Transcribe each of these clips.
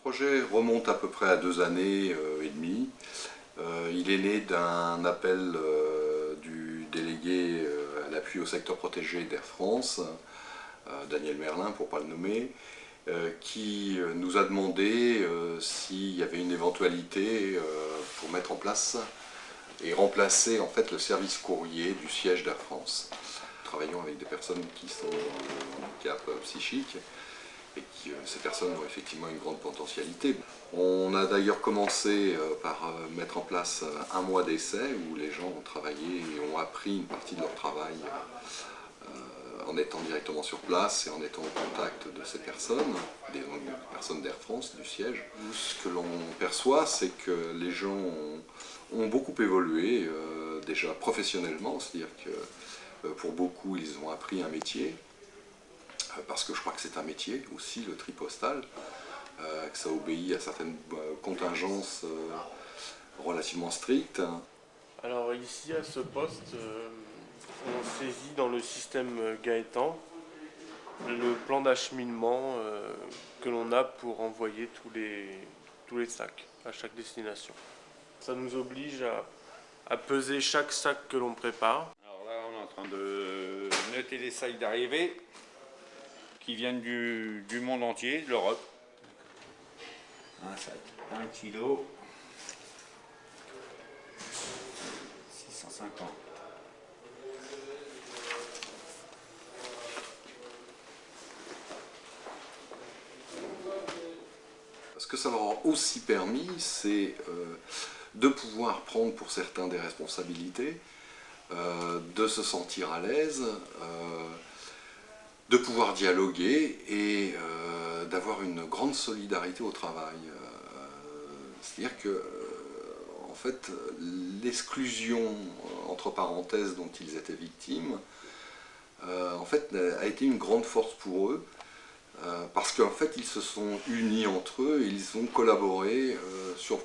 projet remonte à peu près à 2 années et demie. Il est né d'un appel du délégué à l'appui au secteur protégé d'Air France, Daniel Merlin pour ne pas le nommer, qui nous a demandé s'il y avait une éventualité pour mettre en place et remplacer en fait le service courrier du siège d'Air France. Nous travaillons avec des personnes qui sont en handicap psychique et qui, ces personnes ont effectivement une grande potentialité. On a d'ailleurs commencé par mettre en place un mois d'essai où les gens ont travaillé et ont appris une partie de leur travail en étant directement sur place et en étant au contact de ces personnes, des personnes d'Air France, du siège. Ce que l'on perçoit, c'est que les gens ont beaucoup évolué, déjà professionnellement, c'est-à-dire que pour beaucoup, ils ont appris un métier, parce que je crois que c'est un métier aussi, le tri postal, que ça obéit à certaines contingences relativement strictes. Alors ici, à ce poste, on saisit dans le système Gaëtan le plan d'acheminement que l'on a pour envoyer tous les sacs à chaque destination. Ça nous oblige à peser chaque sac que l'on prépare. Alors là, on est en train de noter les sacs d'arrivée qui viennent du monde entier, de l'Europe. Un sac, 1 kg, 650. Ce que ça leur a aussi permis, c'est de pouvoir prendre pour certains des responsabilités, de se sentir à l'aise, de pouvoir dialoguer et d'avoir une grande solidarité au travail. C'est-à-dire que, en fait, l'exclusion, entre parenthèses, dont ils étaient victimes, en fait, a été une grande force pour eux, parce qu'en fait, ils se sont unis entre eux et ils ont collaboré sur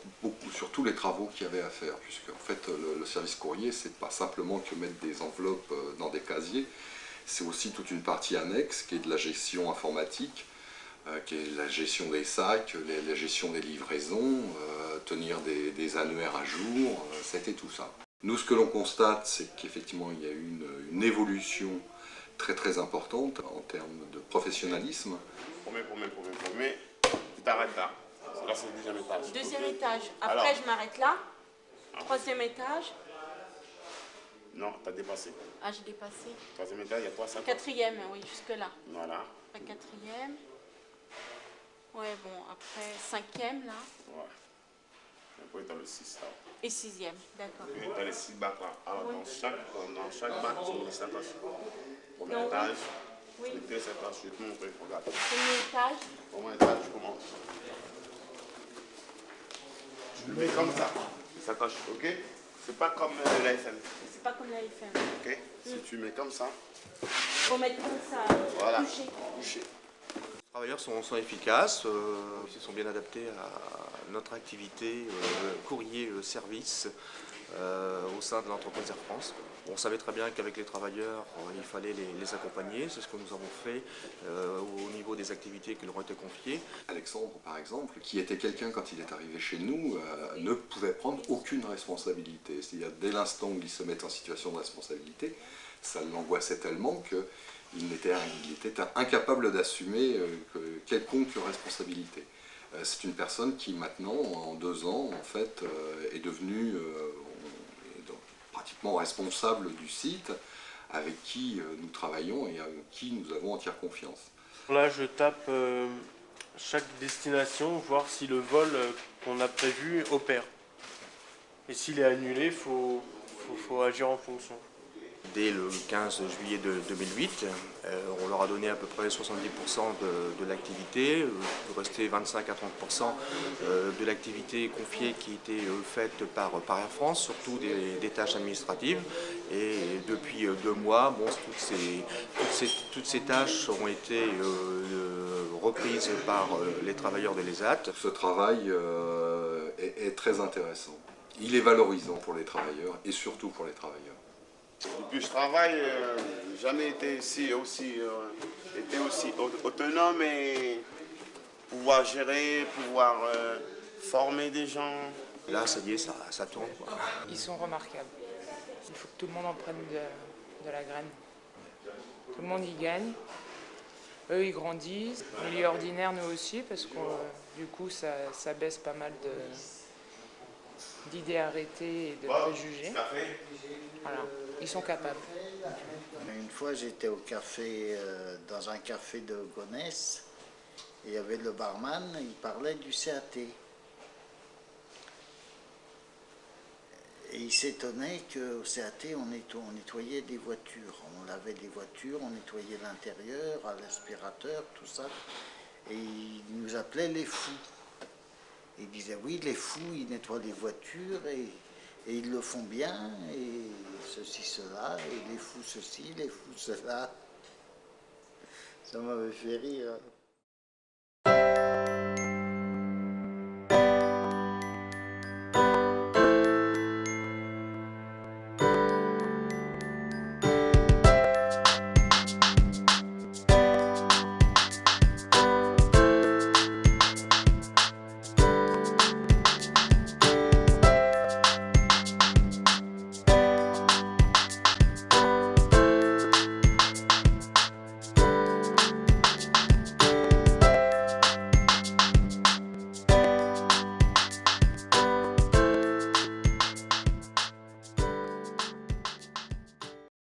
tous les travaux qu'il y avait à faire, puisque en fait, le service courrier, c'est pas simplement que mettre des enveloppes dans des casiers, c'est aussi toute une partie annexe qui est de la gestion informatique, qui est la gestion des sacs, la gestion des livraisons, tenir des annuaires à jour, c'était tout ça. Nous, ce que l'on constate, c'est qu'effectivement, il y a eu une évolution très importante en termes de professionnalisme. Premier, tu t'arrêtes là. Là, c'est le deuxième étage. Deuxième étage. Après, alors, je m'arrête là. Troisième étage. Non, t'as dépassé. Ah, j'ai dépassé. Troisième étage, il y a 3 sacs. Quatrième, oui, jusque là. Voilà. Après, quatrième. Ouais, bon, après, cinquième, là. Ouais. Après, t'as le 6 là. Et sixième, d'accord. Et t'as les 6 bacs là. Alors, oui. dans chaque bac, tu mets les sacs. Premier donc, étage. Oui. Le deuxième étage, je vais te montrer. Regarde. Premier étage. Premier étage, je commence. Tu le mets comme ça. Il s'attache, ok? C'est pas comme l'AFM. C'est pas comme l'AFM. Ok? Si tu mets comme ça. Faut mettre comme ça. Voilà. Couché. Les travailleurs sont efficaces, ils sont bien adaptés à notre activité courrier service au sein de l'entreprise Air France. On savait très bien qu'avec les travailleurs, il fallait les accompagner, c'est ce que nous avons fait au niveau des activités qui leur ont été confiées. Alexandre, par exemple, qui était quelqu'un quand il est arrivé chez nous, ne pouvait prendre aucune responsabilité. C'est-à-dire dès l'instant où il se met en situation de responsabilité, ça l'angoissait tellement qu'il était incapable d'assumer quelconque responsabilité. C'est une personne qui maintenant, en 2 ans, en fait, est devenue pratiquement responsable du site, avec qui nous travaillons et avec qui nous avons entière confiance. Là, je tape chaque destination, voir si le vol qu'on a prévu opère. Et s'il est annulé, il faut agir en fonction. Dès le 15 juillet 2008, on leur a donné à peu près 70% de l'activité, il restait 25 à 30% de l'activité confiée qui était faite par Air France, surtout des tâches administratives. Et depuis 2 mois, bon, toutes ces tâches ont été reprises par les travailleurs de l'ESAT. Ce travail est très intéressant. Il est valorisant pour les travailleurs et surtout pour les travailleurs. Depuis que je travaille, jamais été aussi autonome et pouvoir gérer, pouvoir former des gens. Là, ça y est, ça tourne, quoi. Ils sont remarquables. Il faut que tout le monde en prenne de la graine. Tout le monde y gagne. Eux, ils grandissent. Milieu ordinaire, nous aussi, parce que du coup, ça baisse pas mal d'idées arrêtées et de préjugés. Voilà, ils sont capables. Une fois, j'étais au café, dans un café de Gonesse, et il y avait le barman, il parlait du CAT. Et il s'étonnait qu'au CAT, on nettoyait des voitures. On lavait des voitures, on nettoyait l'intérieur, à l'aspirateur, tout ça. Et il nous appelait les fous. Il disait, oui, les fous, ils nettoient les voitures et ils le font bien, et ceci, cela, et les fous ceci, les fous cela. Ça m'avait fait rire.